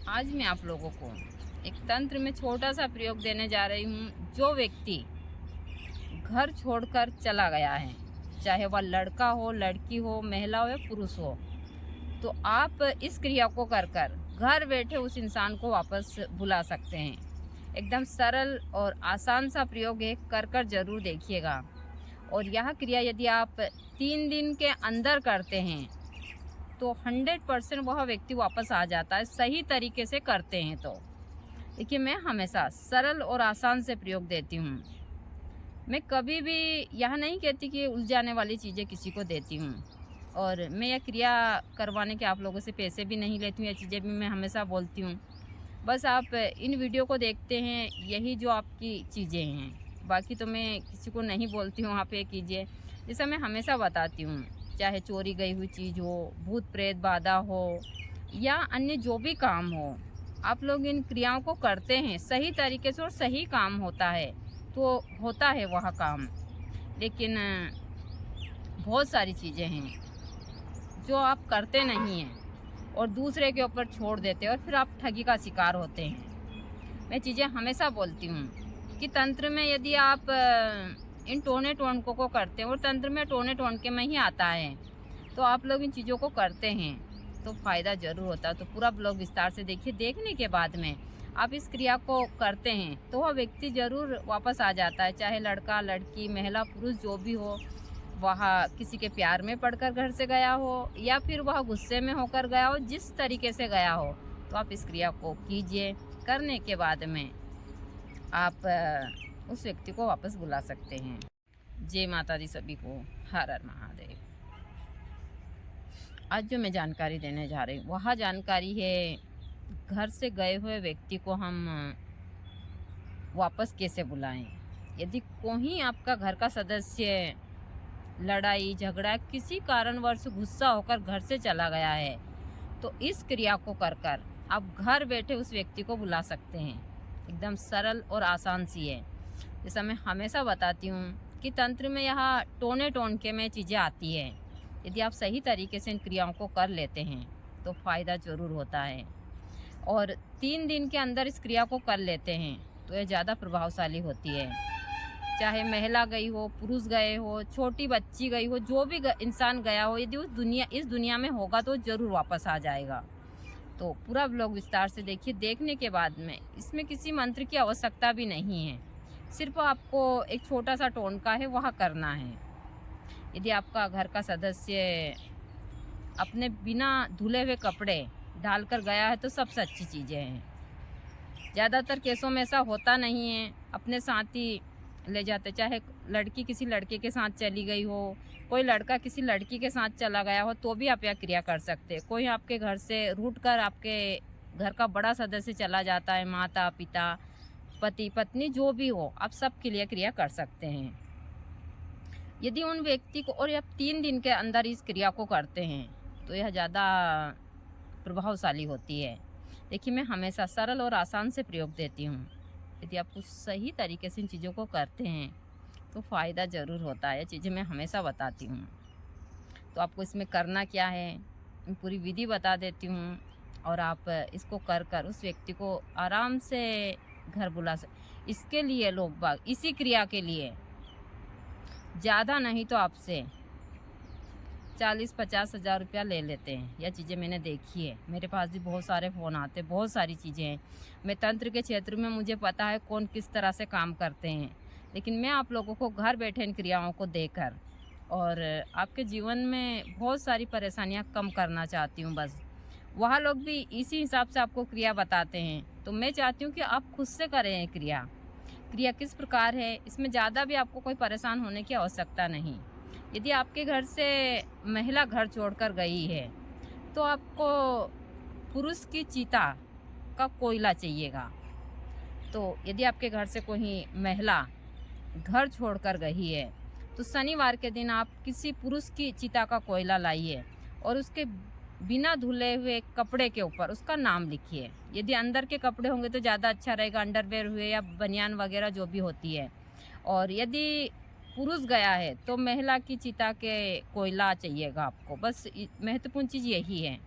आज मैं आप लोगों को एक तंत्र में छोटा सा प्रयोग देने जा रही हूँ। जो व्यक्ति घर छोड़कर चला गया है, चाहे वह लड़का हो, लड़की हो, महिला हो या पुरुष हो, तो आप इस क्रिया को कर कर घर बैठे उस इंसान को वापस बुला सकते हैं। एकदम सरल और आसान सा प्रयोग है, कर कर जरूर देखिएगा। और यह क्रिया यदि आप 3 दिन के अंदर करते हैं तो 100% वह व्यक्ति वापस आ जाता है, सही तरीके से करते हैं तो। देखिए, मैं हमेशा सरल और आसान से प्रयोग देती हूँ। मैं कभी भी यह नहीं कहती कि उलझाने वाली चीज़ें किसी को देती हूँ। और मैं यह क्रिया करवाने के आप लोगों से पैसे भी नहीं लेती हूँ। यह चीज़ें भी मैं हमेशा बोलती हूँ। बस आप इन वीडियो को देखते हैं, यही जो आपकी चीज़ें हैं। बाकी तो मैं किसी को नहीं बोलती हूँ आप ये कीजिए। जैसा मैं हमेशा बताती हूँ, चाहे चोरी गई हुई चीज़ हो, भूत प्रेत बाधा हो या अन्य जो भी काम हो, आप लोग इन क्रियाओं को करते हैं सही तरीके से और सही काम होता है तो होता है वह काम। लेकिन बहुत सारी चीज़ें हैं जो आप करते नहीं हैं और दूसरे के ऊपर छोड़ देते हैं और फिर आप ठगी का शिकार होते हैं। मैं चीज़ें हमेशा बोलती हूँ कि तंत्र में यदि आप इन टोने टोनकों को करते हैं और तंत्र में टोने टोनके में ही आता है, तो आप लोग इन चीज़ों को करते हैं तो फ़ायदा ज़रूर होता है। तो पूरा ब्लॉग विस्तार से देखिए। देखने के बाद में आप इस क्रिया को करते हैं तो वह व्यक्ति ज़रूर वापस आ जाता है, चाहे लड़का, लड़की, महिला, पुरुष जो भी हो। वह किसी के प्यार में पड़कर घर से गया हो या फिर वह गुस्से में होकर गया हो, जिस तरीके से गया हो, तो आप इस क्रिया को कीजिए। करने के बाद में आप उस व्यक्ति को वापस बुला सकते हैं। जय माता दी सभी को। हर हर महादेव। आज जो मैं जानकारी देने जा रही हूँ वह जानकारी है, घर से गए हुए व्यक्ति को हम वापस कैसे बुलाएं। यदि कोई आपका घर का सदस्य लड़ाई झगड़ा किसी कारणवश गुस्सा होकर घर से चला गया है, तो इस क्रिया को कर कर आप घर बैठे उस व्यक्ति को बुला सकते हैं। एकदम सरल और आसान सी है। जैसा मैं हमेशा बताती हूँ कि तंत्र में यहाँ टोने टोनके में चीज़ें आती है। यदि आप सही तरीके से इन क्रियाओं को कर लेते हैं तो फ़ायदा ज़रूर होता है। और 3 दिन के अंदर इस क्रिया को कर लेते हैं तो यह ज़्यादा प्रभावशाली होती है। चाहे महिला गई हो, पुरुष गए हो, छोटी बच्ची गई हो, जो भी इंसान गया हो, यदि इस दुनिया में होगा तो ज़रूर वापस आ जाएगा। तो पूरा ब्लॉग विस्तार से देखिए। देखने के बाद में इसमें किसी मंत्र की आवश्यकता भी नहीं है, सिर्फ आपको एक छोटा सा टोनका है वह करना है। यदि आपका घर का सदस्य अपने बिना धुले हुए कपड़े डालकर गया है तो सबसे अच्छी चीज़ें हैं। ज़्यादातर केसों में ऐसा होता नहीं है, अपने साथ ही ले जाते। चाहे लड़की किसी लड़के के साथ चली गई हो, कोई लड़का किसी लड़की के साथ चला गया हो, तो भी आप यह क्रिया कर सकते हैं। कोई आपके घर से रूठ कर आपके घर का बड़ा सदस्य चला जाता है, माता पिता, पति पत्नी जो भी हो, आप सबके लिए क्रिया कर सकते हैं। यदि उन व्यक्ति को और आप 3 दिन के अंदर इस क्रिया को करते हैं तो यह ज़्यादा प्रभावशाली होती है। देखिए, मैं हमेशा सरल और आसान से प्रयोग देती हूँ। यदि आप कुछ सही तरीके से इन चीज़ों को करते हैं तो फ़ायदा ज़रूर होता है। ये चीज़ें मैं हमेशा बताती हूँ। तो आपको इसमें करना क्या है, मैं पूरी विधि बता देती हूँ और आप इसको कर कर उस व्यक्ति को आराम से घर बुला सकते। इसके लिए लोग बाग इसी क्रिया के लिए ज़्यादा नहीं तो आपसे 40-50 हज़ार रुपया ले लेते हैं। यह चीज़ें मैंने देखी है। मेरे पास भी बहुत सारे फ़ोन आते हैं, बहुत सारी चीज़ें हैं। मैं तंत्र के क्षेत्र में मुझे पता है कौन किस तरह से काम करते हैं। लेकिन मैं आप लोगों को घर बैठे इन क्रियाओं को देकर और आपके जीवन में बहुत सारी परेशानियां कम करना चाहती हूं। बस वह लोग भी इसी हिसाब से आपको क्रिया बताते हैं, तो मैं चाहती हूँ कि आप खुद से करें ये क्रिया। क्रिया किस प्रकार है, इसमें ज़्यादा भी आपको कोई परेशान होने की आवश्यकता नहीं। यदि आपके घर से महिला घर छोड़कर गई है तो आपको पुरुष की चिता का कोयला चाहिएगा। तो यदि आपके घर से कोई महिला घर छोड़कर गई है तो शनिवार के दिन आप किसी पुरुष की चिता का कोयला लाइए और उसके बिना धुले हुए कपड़े के ऊपर उसका नाम लिखिए। यदि अंदर के कपड़े होंगे तो ज़्यादा अच्छा रहेगा, अंडरवेयर हुए या बनियान वगैरह जो भी होती है। और यदि पुरुष गया है तो महिला की चिता के कोयला चाहिएगा आपको। बस महत्वपूर्ण चीज़ यही है।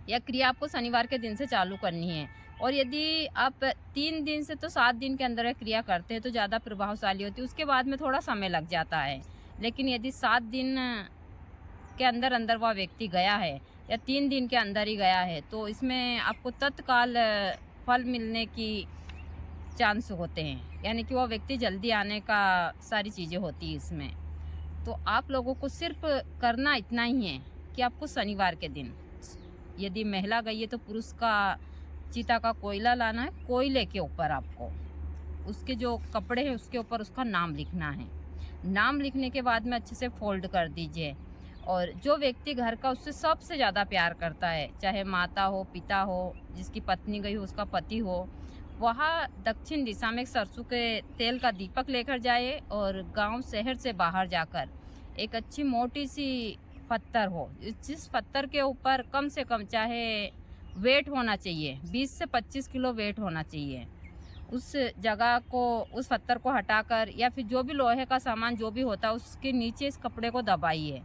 यह क्रिया आपको शनिवार के दिन से चालू करनी है। और यदि आप 3 दिन से तो 7 दिन के अंदर यह क्रिया करते हैं तो ज़्यादा प्रभावशाली होती है। उसके बाद में थोड़ा समय लग जाता है, लेकिन यदि 7 दिन के अंदर अंदर वह व्यक्ति गया है या 3 दिन के अंदर ही गया है तो इसमें आपको तत्काल फल मिलने की चांस होते हैं, यानी कि वह व्यक्ति जल्दी आने का सारी चीज़ें होती है इसमें। तो आप लोगों को सिर्फ करना इतना ही है कि आपको शनिवार के दिन, यदि महिला गई है तो पुरुष का चिता का कोयला लाना है। कोयले के ऊपर आपको उसके जो कपड़े हैं उसके ऊपर उसका नाम लिखना है। नाम लिखने के बाद में अच्छे से फोल्ड कर दीजिए। और जो व्यक्ति घर का उससे सबसे ज़्यादा प्यार करता है, चाहे माता हो, पिता हो, जिसकी पत्नी गई हो, उसका पति हो, वह दक्षिण दिशा में एक सरसों के तेल का दीपक लेकर जाए और गांव शहर से बाहर जाकर एक अच्छी मोटी सी पत्थर हो, जिस पत्थर के ऊपर कम से कम चाहे वेट होना चाहिए 20 से 25 किलो वेट होना चाहिए, उस जगह को, उस पत्थर को हटाकर या फिर जो भी लोहे का सामान जो भी होता है उसके नीचे इस कपड़े को दबाइए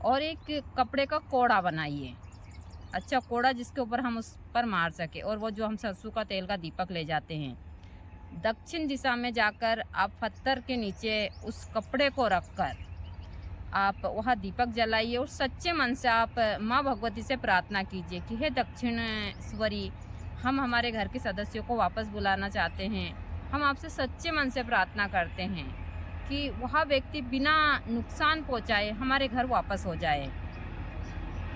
और एक कपड़े का कोड़ा बनाइए, अच्छा कोड़ा जिसके ऊपर हम उस पर मार सके। और वो जो हम सरसों का तेल का दीपक ले जाते हैं, दक्षिण दिशा में जाकर आप पत्थर के नीचे उस कपड़े को रखकर आप वहाँ दीपक जलाइए और सच्चे मन से आप माँ भगवती से प्रार्थना कीजिए कि हे दक्षिणेश्वरी, हम हमारे घर के सदस्यों को वापस बुलाना चाहते हैं। हम आपसे सच्चे मन से प्रार्थना करते हैं कि वह व्यक्ति बिना नुकसान पहुँचाए हमारे घर वापस हो जाए।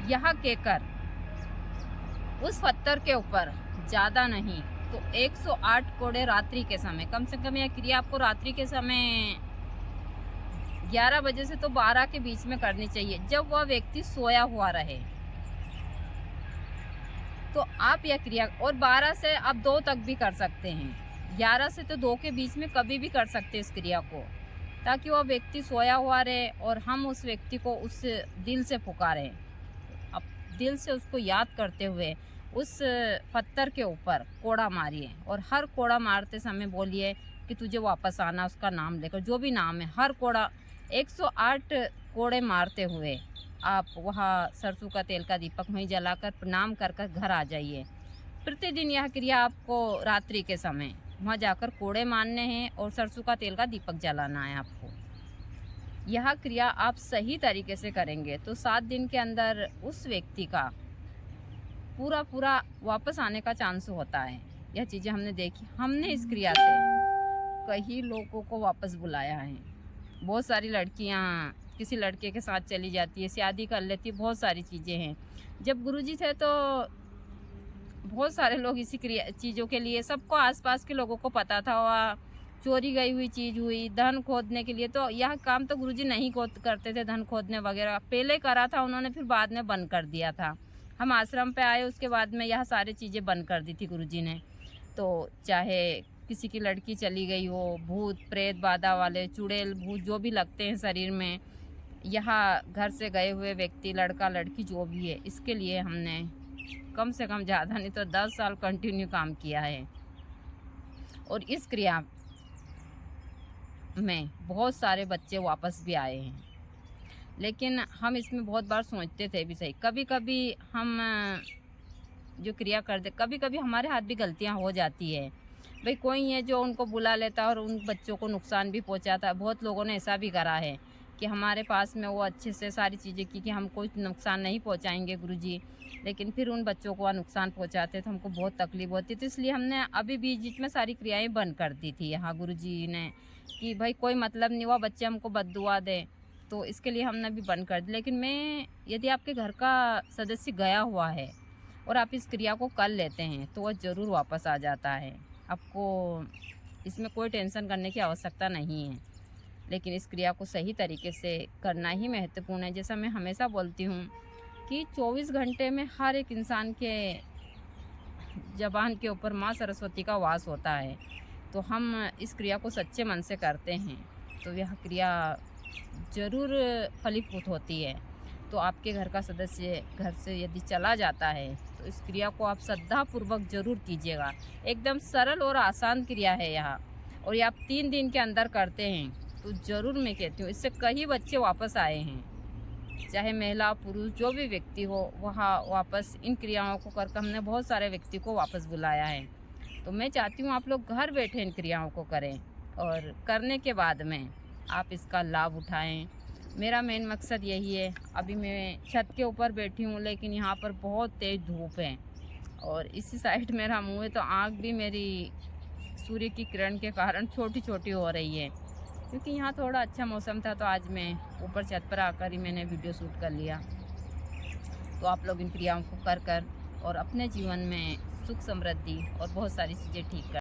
यह कहकर उस पत्थर के ऊपर ज़्यादा नहीं तो 108 कोड़े रात्रि के समय, कम से कम यह क्रिया आपको रात्रि के समय 11 बजे से तो 12 के बीच में करनी चाहिए, जब वह व्यक्ति सोया हुआ रहे। तो आप यह क्रिया, और 12 से आप 2 तक भी कर सकते हैं, 11 से तो 2 के बीच में कभी भी कर सकते हैं इस क्रिया को, ताकि वह व्यक्ति सोया हुआ रहे और हम उस व्यक्ति को उस दिल से पुकारें। अब दिल से उसको याद करते हुए उस पत्थर के ऊपर कोड़ा मारिए और हर कोड़ा मारते समय बोलिए कि तुझे वापस आना, उसका नाम लेकर, जो भी नाम है, हर कोड़ा 108 कोड़े मारते हुए आप वहाँ सरसों का तेल का दीपक वहीं जलाकर प्रणाम कर कर घर आ जाइए। प्रतिदिन यह क्रिया आपको रात्रि के समय वहाँ जाकर कोड़े मारने हैं और सरसों का तेल का दीपक जलाना है आपको। यह क्रिया आप सही तरीके से करेंगे तो 7 दिन के अंदर उस व्यक्ति का पूरा वापस आने का चांस होता है। यह चीज़ें हमने देखी, हमने इस क्रिया से कई लोगों को वापस बुलाया है। बहुत सारी लड़कियां किसी लड़के के साथ चली जाती है, शादी कर लेती है, बहुत सारी चीज़ें हैं। जब गुरुजी थे तो बहुत सारे लोग इसी क्रिया चीज़ों के लिए, सबको आसपास के लोगों को पता था, वह चोरी गई हुई चीज़ हुई, धन खोदने के लिए, तो यह काम तो गुरुजी नहीं करते थे, धन खोदने वगैरह पहले करा था उन्होंने, फिर बाद में बंद कर दिया था। हम आश्रम पे आए उसके बाद में यह सारी चीज़ें बंद कर दी थी गुरुजी ने। तो चाहे किसी की लड़की चली गई हो, भूत प्रेत बाधा वाले चुड़ैल भूत जो भी लगते हैं शरीर में, यहाँ घर से गए हुए व्यक्ति, लड़का लड़की जो भी है, इसके लिए हमने कम से कम ज़्यादा नहीं तो 10 साल कंटिन्यू काम किया है। और इस क्रिया में बहुत सारे बच्चे वापस भी आए हैं, लेकिन हम इसमें बहुत बार सोचते थे भी सही, कभी कभी हम जो क्रिया करते, कभी कभी हमारे हाथ भी गलतियां हो जाती है। भाई कोई है जो उनको बुला लेता है और उन बच्चों को नुकसान भी पहुंचाता है। बहुत लोगों ने ऐसा भी करा है कि हमारे पास में वो अच्छे से सारी चीज़ें की कि हम कोई नुकसान नहीं पहुंचाएंगे गुरुजी, लेकिन फिर उन बच्चों को नुकसान पहुंचाते तो हमको बहुत तकलीफ होती। तो इसलिए हमने अभी बीच में सारी क्रियाएँ बंद कर दी थी यहाँ गुरुजी ने, कि भाई कोई मतलब नहीं हुआ बच्चे हमको बद्दुआ दे, तो इसके लिए हमने भी बंद कर दी। लेकिन मैं, यदि आपके घर का सदस्य गया हुआ है और आप इस क्रिया को कर लेते हैं तो वह ज़रूर वापस आ जाता है। आपको इसमें कोई टेंशन करने की आवश्यकता नहीं है, लेकिन इस क्रिया को सही तरीके से करना ही महत्वपूर्ण है। जैसा मैं हमेशा बोलती हूँ कि 24 घंटे में हर एक इंसान के ज़बान के ऊपर माँ सरस्वती का वास होता है। तो हम इस क्रिया को सच्चे मन से करते हैं तो यह क्रिया ज़रूर फलीभूत होती है। तो आपके घर का सदस्य घर से यदि चला जाता है तो इस क्रिया को आप श्रद्धापूर्वक ज़रूर कीजिएगा। एकदम सरल और आसान क्रिया है यह, और ये आप 3 दिन के अंदर करते हैं तो ज़रूर, मैं कहती हूँ, इससे कई बच्चे वापस आए हैं। चाहे महिला पुरुष जो भी व्यक्ति हो, वहाँ वापस इन क्रियाओं को करके हमने बहुत सारे व्यक्ति को वापस बुलाया है। तो मैं चाहती हूँ आप लोग घर बैठे इन क्रियाओं को करें और करने के बाद में आप इसका लाभ उठाएं। मेरा मेन मकसद यही है। अभी मैं छत के ऊपर बैठी हूँ, लेकिन यहाँ पर बहुत तेज़ धूप है और इसी साइड मेरा मुँह है, तो आँख भी मेरी सूर्य की किरण के कारण छोटी छोटी हो रही है। क्योंकि यहाँ थोड़ा अच्छा मौसम था, तो आज मैं ऊपर छत पर आकर ही मैंने वीडियो शूट कर लिया। तो आप लोग इन क्रियाओं को कर और अपने जीवन में सुख समृद्धि और बहुत सारी चीज़ें ठीक कर